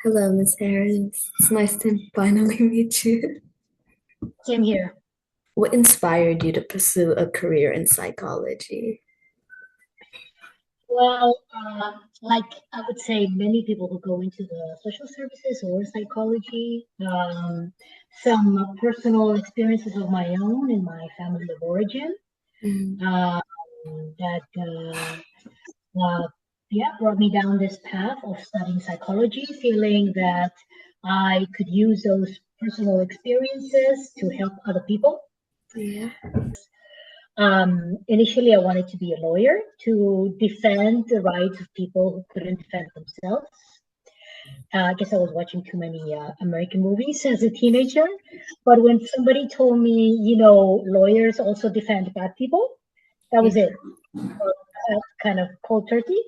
Hello, Miss Harris. It's nice to finally meet you. Same here. What inspired you to pursue a career in psychology? Well, like I would say, many people who go into the social services or psychology, some personal experiences of my own in my family of origin Mm, um, that uh, yeah, brought me down this path of studying psychology, feeling that I could use those personal experiences to help other people. yeah. Initially, I wanted to be a lawyer to defend the rights of people who couldn't defend themselves. I guess I was watching too many American movies as a teenager. But when somebody told me, lawyers also defend bad people, that Yeah. was it. Kind of cold turkey.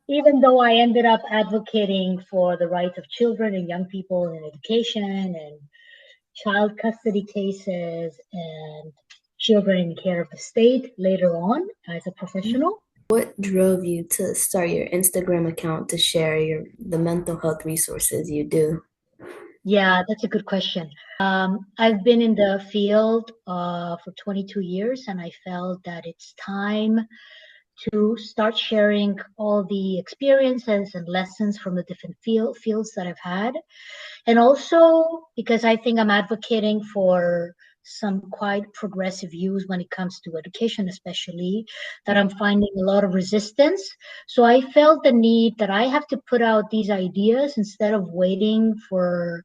Even though I ended up advocating for the rights of children and young people in education and child custody cases and children in care of the state later on as a professional. What drove you to start your Instagram account to share the mental health resources you do? Yeah, that's a good question. I've been in the field for 22 years, and I felt that it's time to start sharing all the experiences and lessons from the different fields that I've had. And also because I think I'm advocating for some quite progressive views when it comes to education, especially that I'm finding a lot of resistance. So I felt the need that I have to put out these ideas instead of waiting for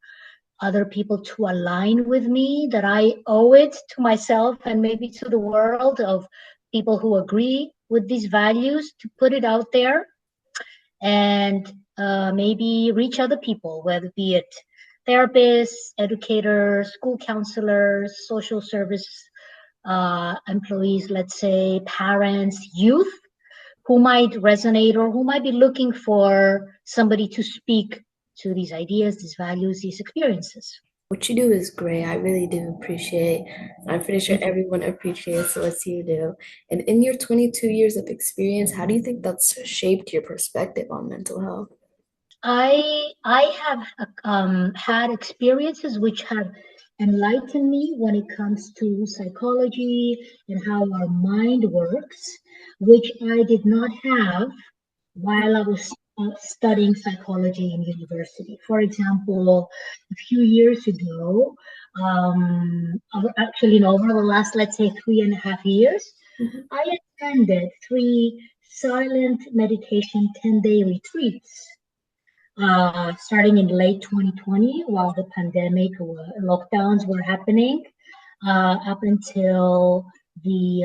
other people to align with me, that I owe it to myself and maybe to the world of people who agree with these values to put it out there and maybe reach other people, whether be it therapists, educators, school counselors, social service employees, let's say parents, youth who might resonate or who might be looking for somebody to speak to these ideas, these values, these experiences. What you do is great. I really do appreciate. I'm pretty sure Thank you. everyone appreciates what you do. And in your 22 years of experience, how do you think that's shaped your perspective on mental health? I have had experiences which have enlightened me when it comes to psychology and how our mind works, which I did not have while I was studying psychology in university. For example, a few years ago, actually, no, over the last, let's say, 3.5 years, Mhm. I attended three silent meditation 10-day retreats starting in late 2020 while the pandemic lockdowns were happening up until the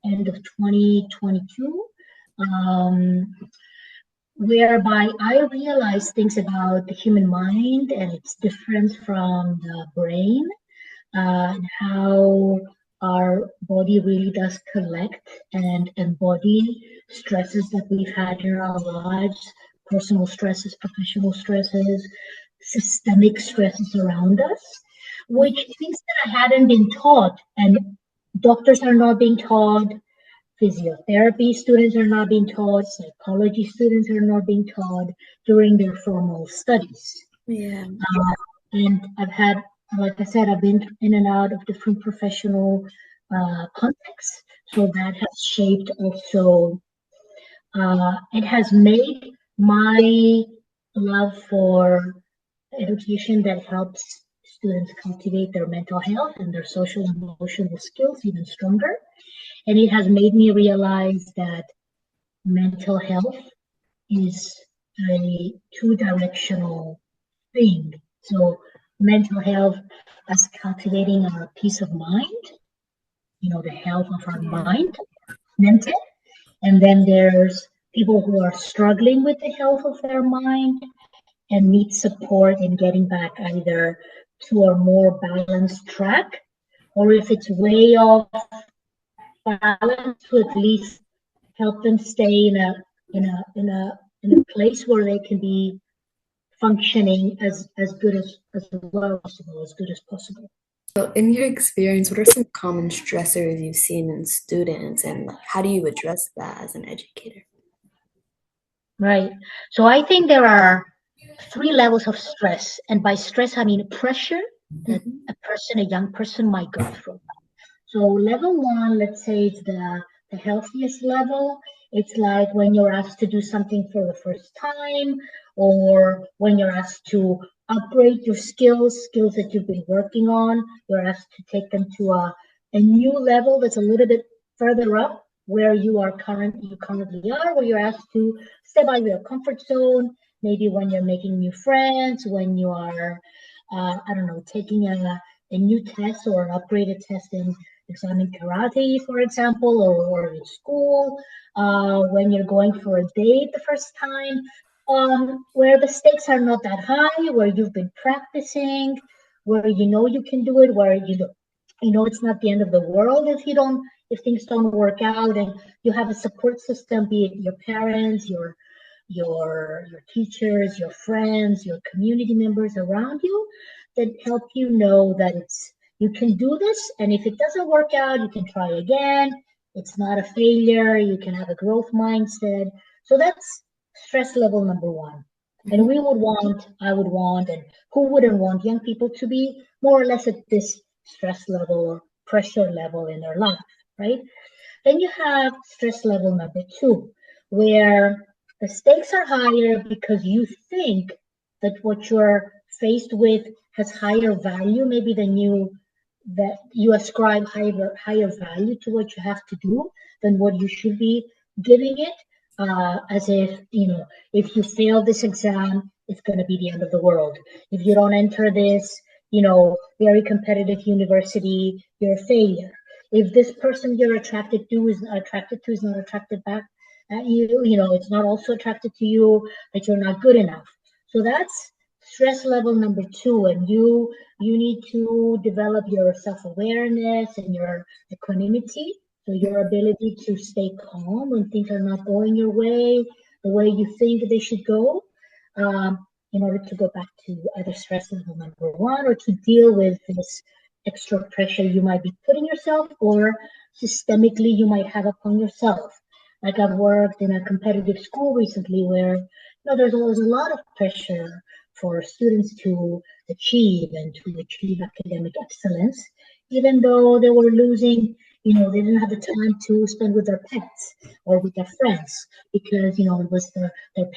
end of 2022, um, whereby I realized things about the human mind and its difference from the brain, and how our body really does collect and embody stresses that we've had in our lives, personal stresses, professional stresses, systemic stresses around us, which things that I hadn't been taught, and doctors are not being taught, physiotherapy students are not being taught, psychology students are not being taught during their formal studies. Yeah. And I've had, like I said, I've been in and out of different professional contexts. So that has shaped also, it has made my love for education that helps students cultivate their mental health and their social and emotional skills even stronger. And it has made me realize that mental health is a two-directional thing. So mental health as cultivating our peace of mind, the health of our Yeah. mind, mental. And then there's people who are struggling with the health of their mind and need support in getting back either to a more balanced track, or if it's way off balance, to at least help them stay in a place where they can be functioning as good as well as possible, as good as possible. So, in your experience, what are some common stressors you've seen in students, and like, how do you address that as an educator? Right. So I think there are three levels of stress. And by stress, I mean pressure that Mhm. a young person might go through. So level one, let's say it's the healthiest level. It's like when you're asked to do something for the first time, or when you're asked to upgrade your skills that you've been working on. You're asked to take them to a new level that's a little bit further up where you currently are, where you're asked to step out of your comfort zone, maybe when you're making new friends, when you are I don't know, taking a new test or an upgraded test in examine karate, for example, or in school, when you're going for a date the first time, where the stakes are not that high, where you've been practicing, where you know you can do it, where you know it's not the end of the world if things don't work out, and you have a support system, be it your parents, your teachers, your friends, your community members around you that help you know that you can do this, and if it doesn't work out, you can try again. It's not a failure. You can have a growth mindset. So that's stress level number one. And Mhm. I would want, and who wouldn't want young people to be more or less at this stress level or pressure level in their life, right? Then you have stress level number two, where the stakes are higher because you think that what you're faced with has higher value, maybe that you ascribe higher value to what you have to do than what you should be giving it. As if, if you fail this exam, it's going to be the end of the world. If you don't enter this, very competitive university, you're a failure. If this person you're attracted to is not attracted back at you, it's not also attracted to you, that you're not good enough. So that's stress level number two, and you need to develop your self-awareness and your equanimity, so your ability to stay calm when things are not going your way, the way you think they should go, in order to go back to either stress level number one or to deal with this extra pressure you might be putting yourself or systemically you might have upon yourself. Like I've worked in a competitive school recently where there's always a lot of pressure for students to achieve and to achieve academic excellence, even though they were losing, they didn't have the time to spend with their pets or with their friends because, it was their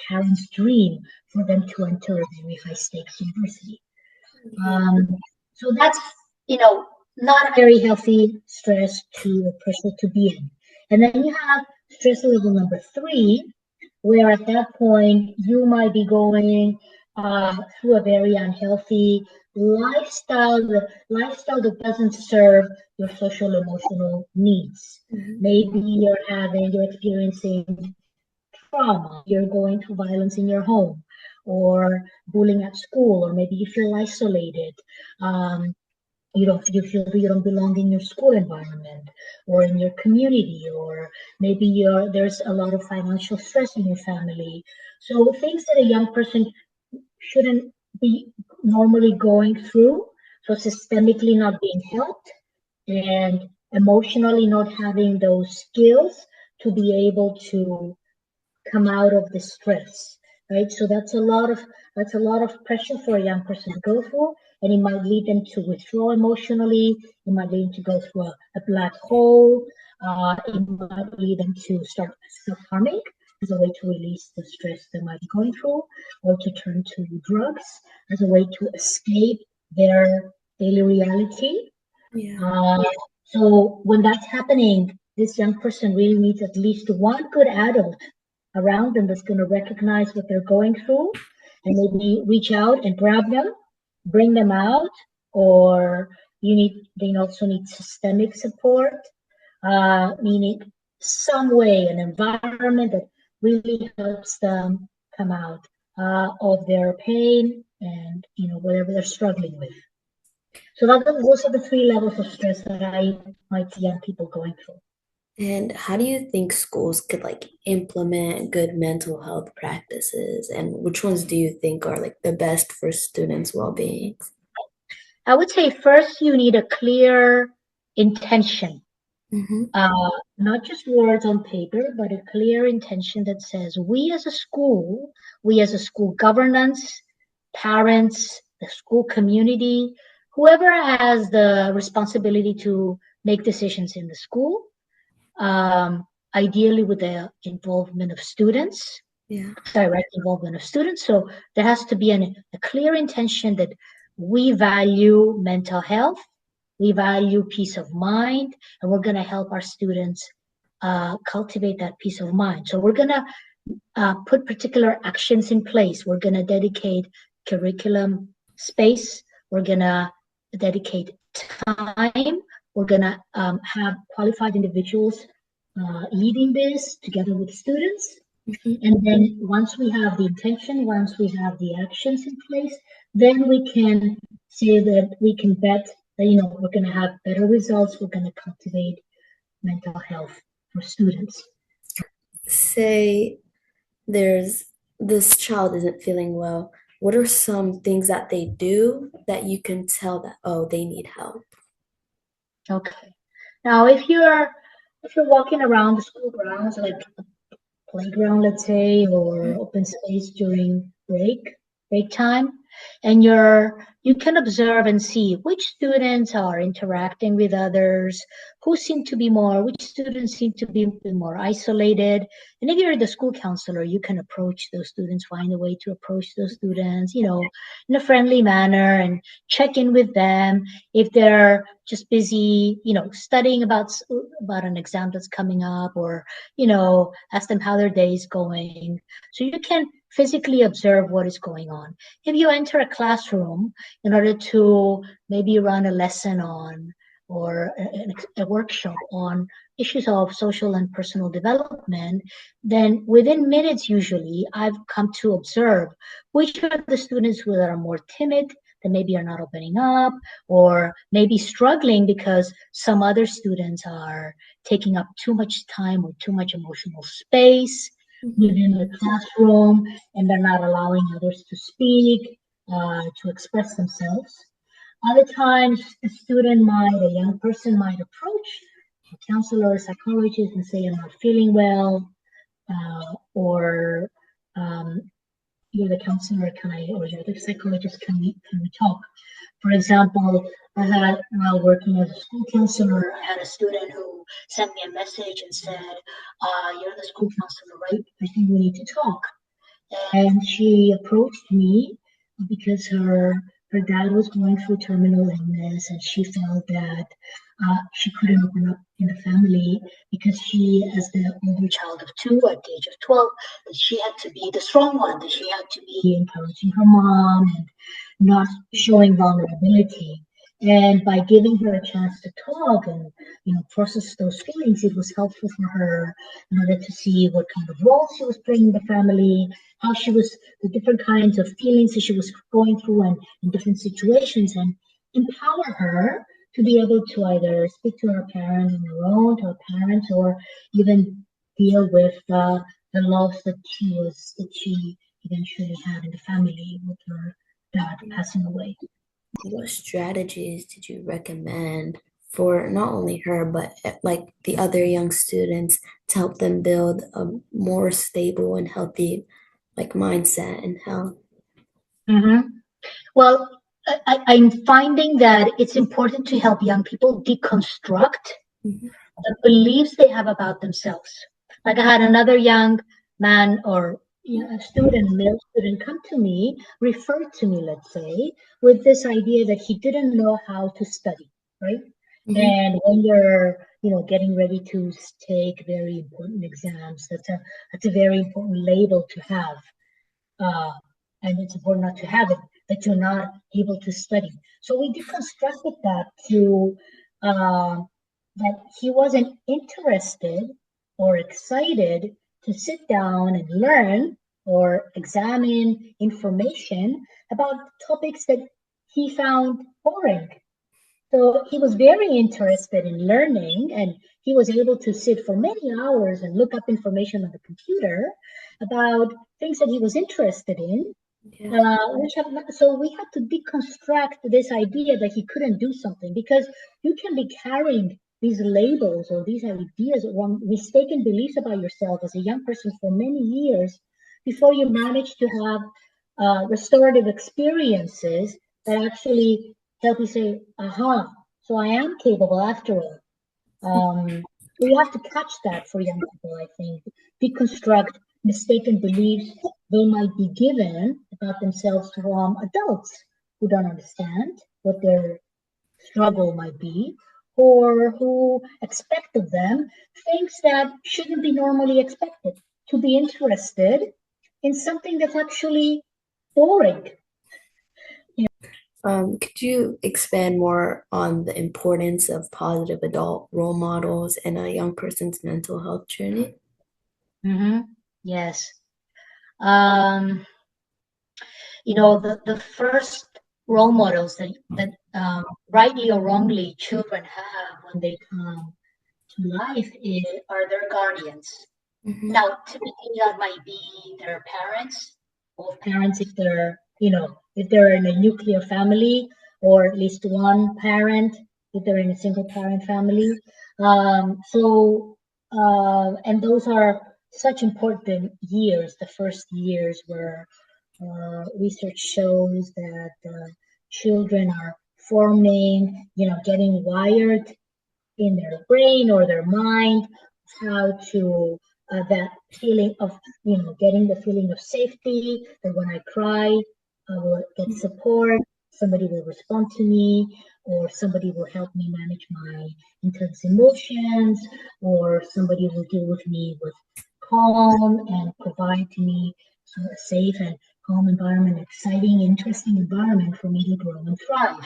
parents' dream for them to enter a very high stakes university. Yeah. Um, so that's, not a very healthy stress to pressure to be in. And then you have stress level number three, where at that point you might be going through a very unhealthy lifestyle that doesn't serve your social emotional needs. Mhm. Maybe you're experiencing trauma, you're going through violence in your home, or bullying at school, or maybe you feel isolated. Um, you feel you don't belong in your school environment or in your community, or maybe there's a lot of financial stress in your family. So things that a young person shouldn't be normally going through. So systemically not being helped and emotionally not having those skills to be able to come out of the stress, right? So that's a lot of pressure for a young person to go through, and it might lead them to withdraw emotionally. It might lead them to go through a black hole. It might lead them to start self-harming as a way to release the stress they might be going through, or to turn to drugs as a way to escape their daily reality. Yeah. uh, so when that's happening, this young person really needs at least one good adult around them that's going to recognize what they're going through and maybe reach out and grab them, bring them out, or they also need systemic support, meaning some way, an environment that really helps them come out of their pain and whatever they're struggling with. So those are the three levels of stress that I might see young people going through. And how do you think schools could like implement good mental health practices? And which ones do you think are like the best for students' well-being? I would say first you need a clear intention, Mm-hmm. not just words on paper, but a clear intention that says we as a school governance, parents, the school community, whoever has the responsibility to make decisions in the school, um, ideally with the involvement of students, Yeah. direct involvement of students. So there has to be a clear intention that we value mental health, we value peace of mind, and we're going to help our students cultivate that peace of mind. So we're going to put particular actions in place. We're going to dedicate curriculum space. We're going to dedicate time. We're going to have qualified individuals leading this together with students. Mhm. And then once we have the intention, once we have the actions in place, then we can say that we can bet that, we're going to have better results. We're going to cultivate mental health for students. Say there's this child isn't feeling well. What are some things that they do that you can tell that, oh, they need help? Okay. Now, if you're walking around the school grounds, like playground, let's say, or open space during break time, and you can observe and see which students are interacting with others, which students seem to be more isolated. And if you're the school counselor, you can approach those students, find a way to approach those students, in a friendly manner, and check in with them if they're just busy, studying about an exam that's coming up, or ask them how their day is going. So you can physically observe what is going on. If you enter a classroom in order to maybe run a lesson on, or a workshop on issues of social and personal development, then within minutes, usually, I've come to observe which are the students who are more timid, that maybe are not opening up, or maybe struggling because some other students are taking up too much time or too much emotional space Mhm. within the classroom, and they're not allowing others to speak, to express themselves. Other times, a young person might approach a counselor or psychologist and say, I'm not feeling well, or um, you're the counselor, or you're the psychologist, can we talk? For example, while working as a school counselor, I had a student who sent me a message and said, you're the school counselor, right? I think we need to talk. And she approached me because her dad was going through terminal illness, and she felt that she couldn't open up in the family because she, as the older child of two at the age of 12, that she had to be the strong one, that she had to be encouraging her mom and not showing vulnerability. And by giving her a chance to talk and process those feelings, it was helpful for her in order to see what kind of role she was playing in the family, how she was, the different kinds of feelings that she was going through and in different situations, and empower her to be able to either speak to her parent on her own, to her parents, or even deal with the loss that she eventually had in the family with her dad passing away. What strategies did you recommend for not only her, but like the other young students to help them build a more stable and healthy like mindset and health? Mm-hmm. Well, I'm finding that it's important to help young people deconstruct Mhm. the beliefs they have about themselves. Like I had another young man, or a student, male student, come to me, refer to me, let's say, with this idea that he didn't know how to study, right? Mhm. And when you're, getting ready to take very important exams, that's a very important label to have, uh, and it's important not to have it, that you're not able to study. So we deconstructed that to that he wasn't interested or excited to sit down and learn or examine information about topics that he found boring. So he was very interested in learning, and he was able to sit for many hours and look up information on the computer about things that he was interested in. Yeah. So we had to deconstruct this idea that he couldn't do something, because you can be carrying these labels or these ideas or mistaken beliefs about yourself as a young person for many years before you manage to have restorative experiences that actually help you say, aha, so I am capable after all. We have to catch that for young people, I think. Deconstruct mistaken beliefs they might be given about themselves from adults who don't understand what their struggle might be, or who expect of them things that shouldn't be normally expected. To be interested in something that's actually boring. Could you expand more on the importance of positive adult role models in a young person's mental health journey? Yes. Um, the first role models that rightly or wrongly children have when they come to life are their guardians. Hmm. Now, typically that might be their parents, both parents if they're in a nuclear family, or at least one parent if they're in a single parent family. And those are such important years, the first years where research shows that children are forming, getting wired in their brain or their mind, how to that feeling of getting the feeling of safety, that when I cry I will get support, somebody will respond to me, or somebody will help me manage my intense emotions, or somebody will deal with me with calm and provide to me a safe and calm environment, exciting, interesting environment for me to grow and thrive.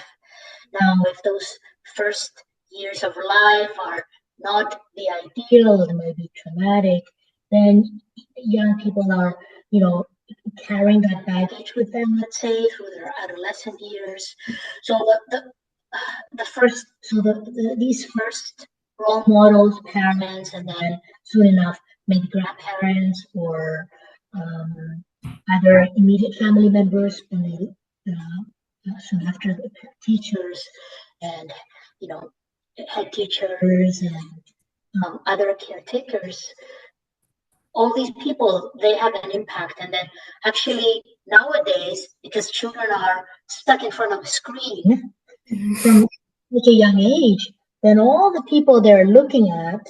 Now, if those first years of life are not the ideal, they may be traumatic, then young people are, carrying that baggage with them, let's say, through their adolescent years. So these first role models, parents, and then soon enough, maybe grandparents or um, other immediate family members, and then soon after the teachers and you know head teachers and other caretakers, all these people, they have an impact. And then actually nowadays, because children are stuck in front of a screen from such a young age, then all the people they're looking at,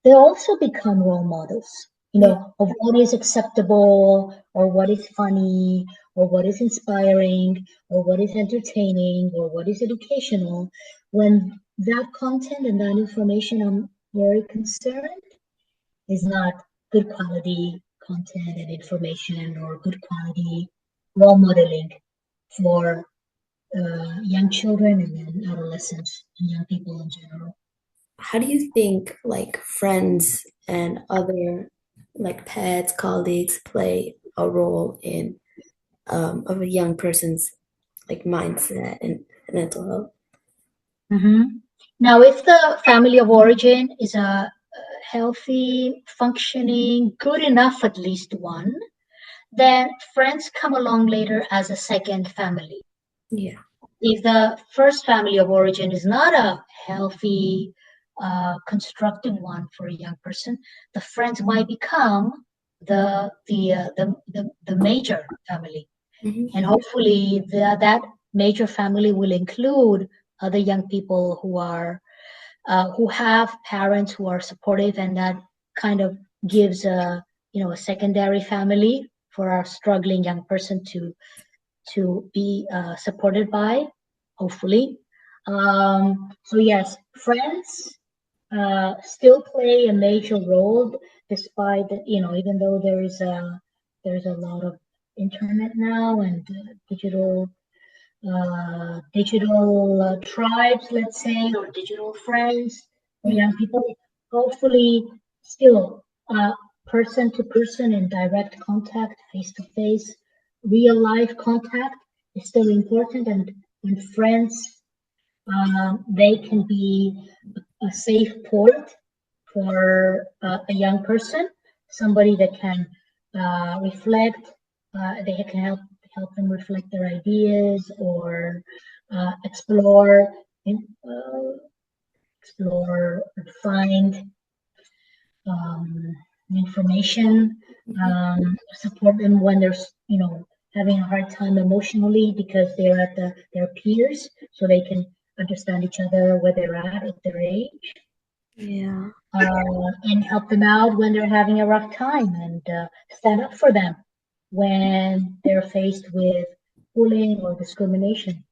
they also become role models, Yeah. of what is acceptable, or what is funny, or what is inspiring, or what is entertaining, or what is educational. When that content and that information, I'm very concerned, is not good quality content and information, or good quality role modeling for young children and then adolescents and young people in general. How do you think like friends and other like pets, colleagues play a role in of a young person's like mindset and mental health? Mhm. Now, if the family of origin is a healthy, functioning, good enough, at least one, then friends come along later as a second family. Yeah. If the first family of origin is not a healthy, constructive one for a young person, the friends might become the major family, Hmm. and hopefully that major family will include other young people who have parents who are supportive, and that kind of gives a secondary family for our struggling young person to be supported by, hopefully. So yes, friends still play a major role, despite that, even though there's a lot of internet now and digital tribes, let's say, or digital friends for young people. Hopefully, still person to person in direct contact, face to face, real life contact is still important. And when friends, they can be a safe port for a young person, somebody that can reflect, they can help them reflect their ideas, or explore and find um, information, Hmm. support them when there's having a hard time emotionally because they're at their peers, so they can understand each other where they're at their age, Yeah. and help them out when they're having a rough time, and stand up for them when they're faced with bullying or discrimination.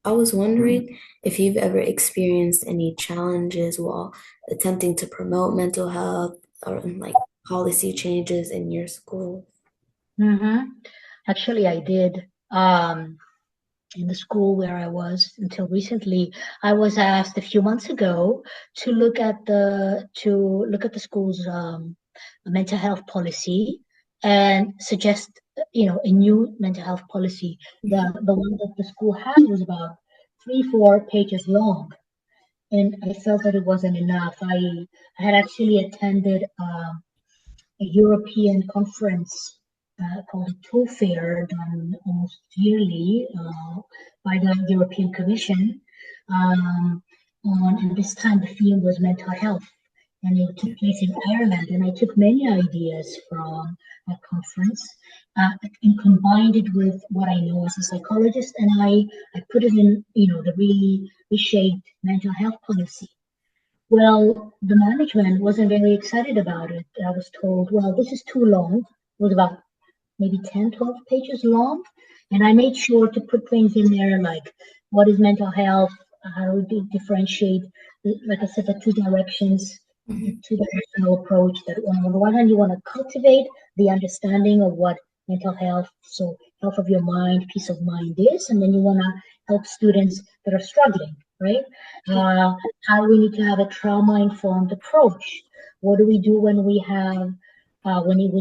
I was wondering if you've ever experienced any challenges while attempting to promote mental health or like policy changes in your school. Mm-hmm. Actually, I did. In the school where I was until recently, I was asked a few months ago to look at the school's mental health policy and suggest, a new mental health policy. The one that the school had was about 3-4 pages long, and I felt that it wasn't enough. I had actually attended a European conference called the Tool Fair, done almost yearly by the European Commission. Um, and this time the theme was mental health, and it took place in Ireland. And I took many ideas from that conference and combined it with what I know as a psychologist, and I put it in, the really reshaped mental health policy. Well, the management wasn't very excited about it. I was told, well, this is too long. It was about maybe 10, 12 pages long. And I made sure to put things in there like what is mental health, how do we differentiate, like I said, the two directions, the Mhm. two-directional approach that on the one hand, you want to cultivate the understanding of what mental health, so health of your mind, peace of mind is, and then you want to help students that are struggling, right? Uh, how we need to have a trauma-informed approach. What do we do when we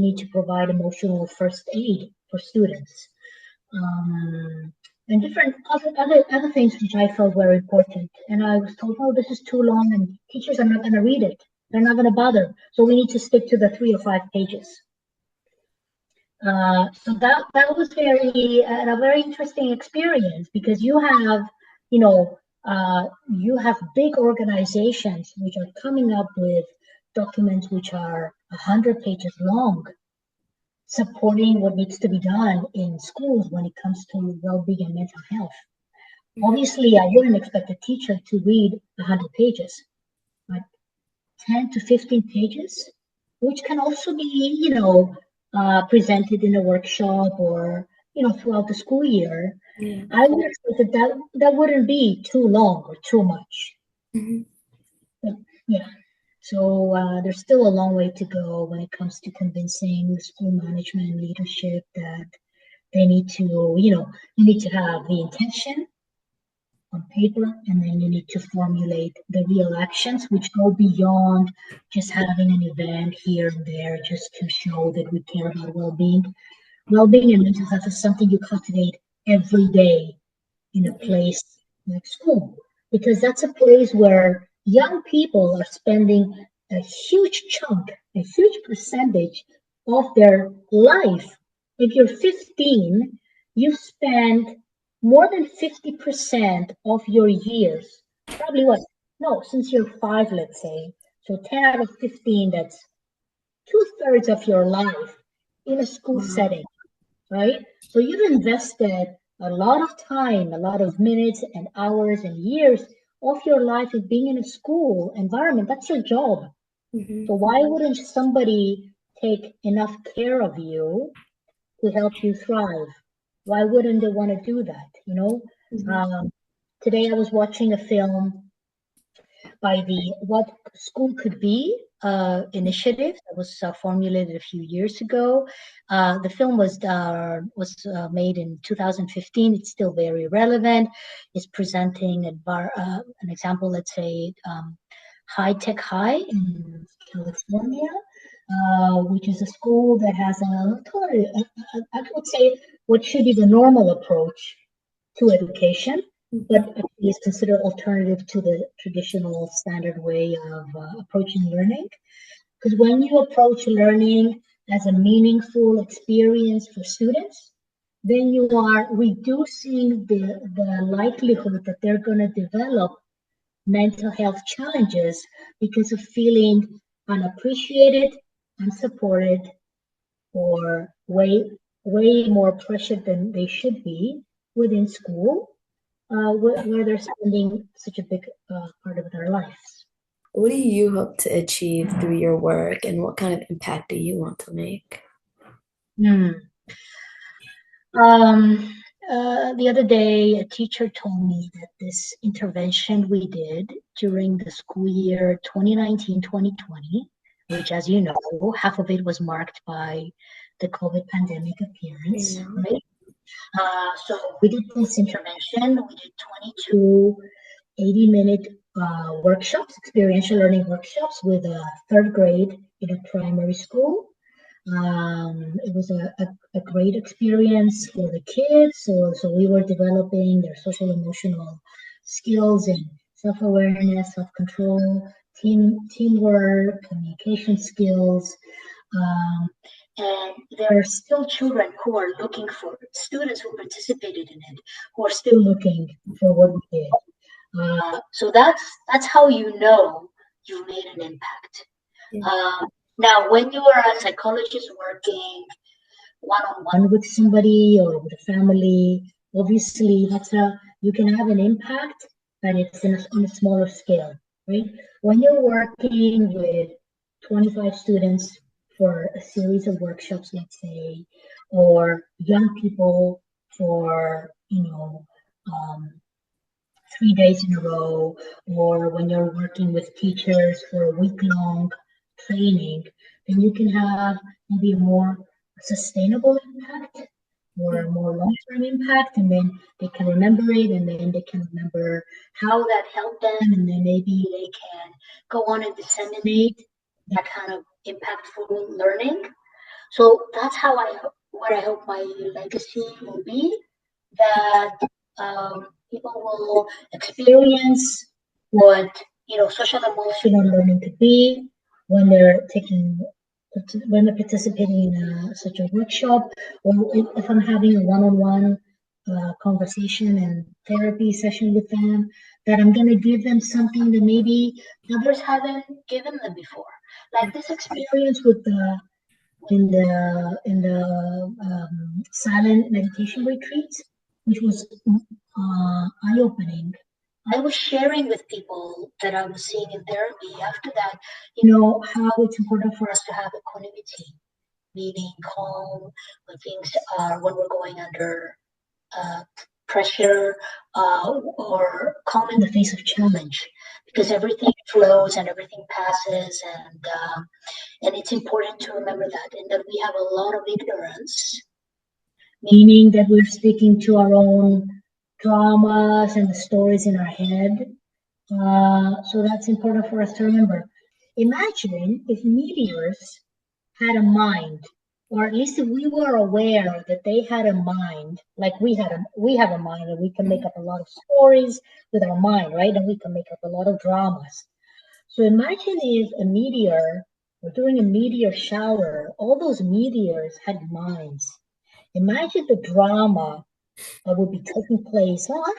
need to provide emotional first aid for students, um, and different other things which I felt were important. And I was told, oh, this is too long, and teachers are not going to read it. They're not going to bother. So we need to stick to the 3 or 5 pages. So that was a very interesting experience, because you know, you have big organizations which are coming up with documents which are 100 pages long, supporting what needs to be done in schools when it comes to well-being and mental health. Mhm. Obviously, I wouldn't expect a teacher to read 100 pages, but 10 to 15 pages, which can also be, presented in a workshop or, throughout the school year. Yeah. I would expect that wouldn't be too long or too much. Mhm. But, yeah. So there's still a long way to go when it comes to convincing school management and leadership that they need to, you need to have the intention on paper, and then you need to formulate the real actions which go beyond just having an event here and there just to show that we care about well-being. Well-being and mental health is something you cultivate every day in a Mhm. place like school, because that's a place where young people are spending a huge chunk, a huge percentage of their life. If you're 15, you spend more than 50% of your years, probably what? No, since you're 5, let's say. So 10 out of 15, that's two-thirds of your life in a school Wow. setting, right? So you've invested a lot of time, a lot of minutes and hours and years of your life in being in a school environment. That's your job. Mhm. So why wouldn't somebody take enough care of you to help you thrive? Why wouldn't they want to do that? Mhm. Um, Today I was watching a film by the What School Could Be initiative that was formulated a few years ago. The film was made in 2015. It's still very relevant. It's presenting an example, let's say, High Tech High in California, which is a school that has I would say, what should be the normal approach to education, but Mhm. actually is considered alternative to the traditional standard way of approaching learning. Because when you approach learning as a meaningful experience for students, then you are reducing the likelihood that they're going to develop mental health challenges because of feeling unappreciated, unsupported, or way. way more pressured than they should be within school, where they're spending such a big part of their lives. What do you hope to achieve through your work, and what kind of impact do you want to make? Hmm. Um, the other day, a teacher told me that this intervention we did during the school year 2019-2020, which, as you know, half of it was marked by the COVID pandemic appearance, Yeah. right? So we did this intervention. We did 22 80-minute workshops, experiential learning workshops with a third grade in a primary school. It was a great experience for the kids. So we were developing their social emotional skills and self-awareness, self-control, teamwork, communication skills. Um, and there are still children who are looking for students who participated in it, who are still looking for what we did. So that's how you know you've made an impact. Yeah. Um, Now, when you are a psychologist working one-on-one with somebody or with a family, obviously you can have an impact, but it's on a smaller scale, right? When you're working with 25 students for a series of workshops, let's say, or young people for, 3 days in a row, or when you're working with teachers for a week-long training, then you can have maybe a more sustainable impact or Yeah. a more long-term impact, and then they can remember it, and then they can remember how that helped them, and then maybe they can go on and disseminate that kind of impactful learning. So that's what I hope my legacy will be, that people will experience what social emotional learning could be when they're participating in such a workshop, or if I'm having a one-on-one conversation and therapy session with them, that I'm going to give them something that maybe others haven't given them before, like this experience with the silent meditation retreats, which was eye-opening. I was sharing with people that I was seeing in therapy after that, how it's important for us to have equanimity, meaning calm when we're going under uh, pressure, or calm in the face of challenge, because everything flows and everything passes, and it's important to remember that, and that we have a lot of ignorance, meaning that we're sticking to our own dramas and the stories in our head. So that's important for us to remember. Imagine if meteors had a mind, or at least if we were aware that they had a mind, like we have a mind, and we can make up a lot of stories with our mind, right? And we can make up a lot of dramas. So imagine if a meteor, or during a meteor shower, all those meteors had minds. Imagine the drama that would be taking place. Oh,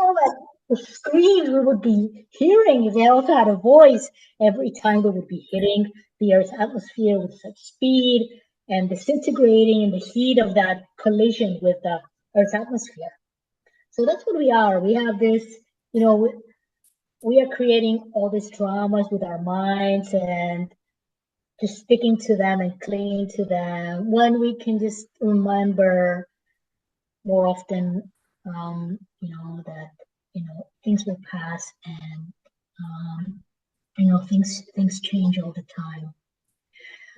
all that, the screams we would be hearing if they also had a voice every time they would be hitting the Earth's atmosphere with such speed and disintegrating in the heat of that collision with the Earth's atmosphere. So that's what we are. We have this, you know, we are creating all these dramas with our minds and just sticking to them and clinging to them when we can just remember more often, that things will pass, and things change all the time.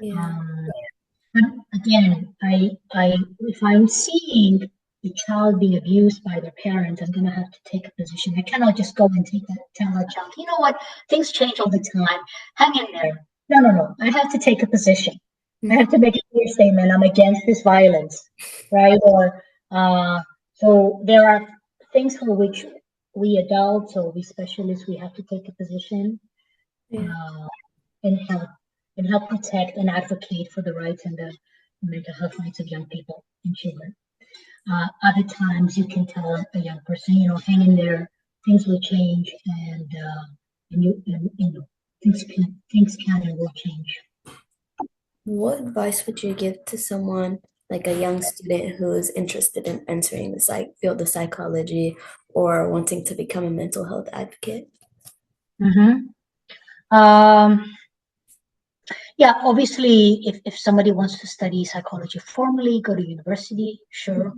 Yeah. Um, but again, if I'm seeing the child being abused by their parents, I'm gonna have to take a position. I cannot just go and tell that child, you know what, things change all the time. Hang in there. No, no, no. I have to take a position. I have to make a clear statement. I'm against this violence, right? Or so there are things for which we adults or we specialists we have to take a position, Yeah. uh, and help protect and advocate for the rights and the mental health rights of young people and children. Other times you can tell a young person, hang in there, things will change, and things can and will change. What advice would you give to someone like a young student who's interested in entering the field of psychology or wanting to become a mental health advocate? Mm-hmm. Um, yeah, obviously, if somebody wants to study psychology formally, go to university, sure,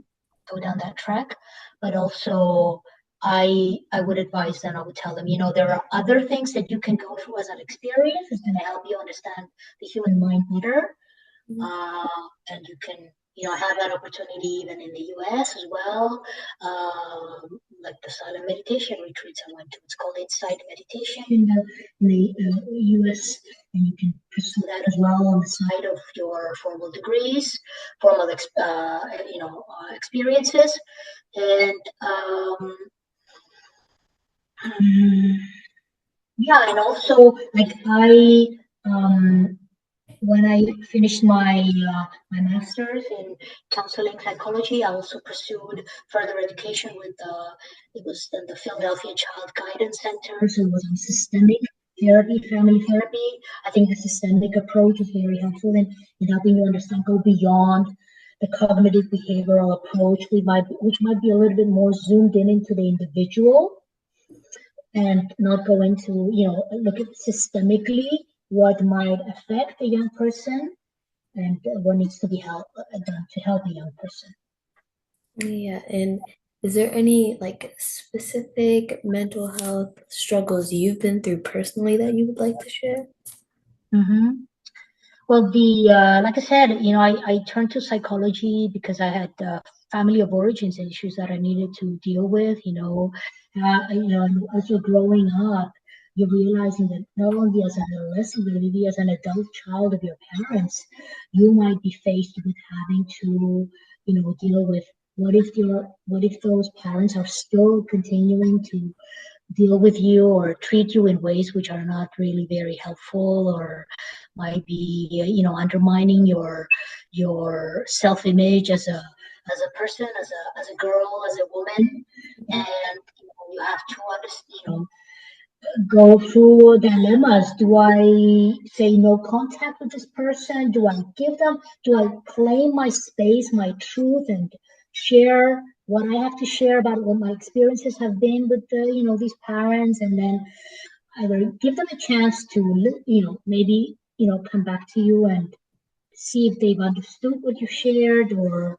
go down that track. But also, I would advise them, I would tell them, there are other things that you can go through as an experience. It's going to help you understand the human mind better, and you can have that opportunity even in the US as well. Like the silent meditation retreats I went to, it's called Insight Meditation in the US, and you can pursue that as well on the side of your formal degrees, formal experiences, and yeah, and also like um, when I finished my master's in counseling psychology, I also pursued further education with it was the Philadelphia Child Guidance Center. So it was on systemic therapy, family therapy. I think the systemic approach is very helpful in helping you understand, go beyond the cognitive behavioral approach. Which might be a little bit more zoomed in into the individual and not go into, look at systemically what might affect a young person and what needs to be done to help a young person. Yeah, and is there any like specific mental health struggles you've been through personally that you would like to share? Mm-hmm. Well, like I said, I turned to psychology because I had family of origins issues that I needed to deal with. And as you're growing up, you're realizing that not only as an adolescent, but maybe as an adult child of your parents, you might be faced with having to, deal with what if those parents are still continuing to deal with you or treat you in ways which are not really very helpful or might be undermining your self-image as a person, as a girl, as a woman. And you have to understand, go through dilemmas. Do I say no contact with this person? Do I claim my space, my truth, and share what I have to share about what my experiences have been with these parents, and then either give them a chance to, maybe, come back to you and see if they've understood what you shared, or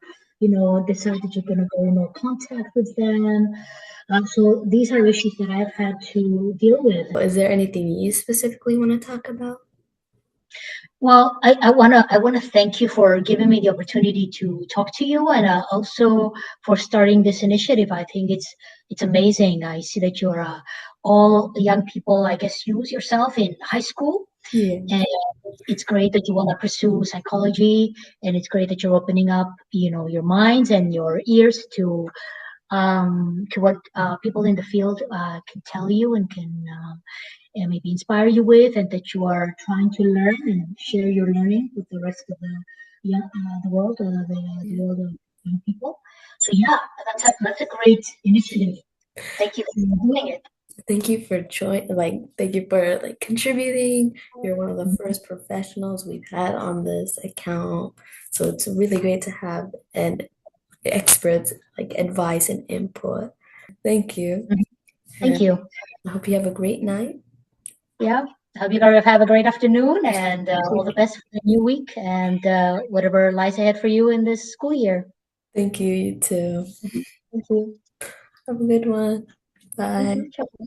decide that you're going to go in more contact with them. So these are issues that I've had to deal with. Is there anything you specifically want to talk about? Well, I wanna thank you for giving me the opportunity to talk to you, and also for starting this initiative. I think it's amazing. I see that you're all young people. I guess you yourself in high school, Yeah. and it's great that you want to pursue psychology, and it's great that you're opening up, your minds and your ears to what people in the field can tell you and can and maybe inspire you with, and that you are trying to learn and share your learning with the rest of the world, the world of young people. So yeah, that's a great initiative. Thank you for doing it. Thank you for thank you for like contributing. You're one of the first professionals we've had on this account. So it's really great to have an experts like advice and input. Thank you. Thank And you. I hope you have a great night. Yeah. I hope you guys have a great afternoon, and all the best for the new week and whatever lies ahead for you in this school year. Thank you, you too. Thank you. Have a good one. You Bye. too. Ciao.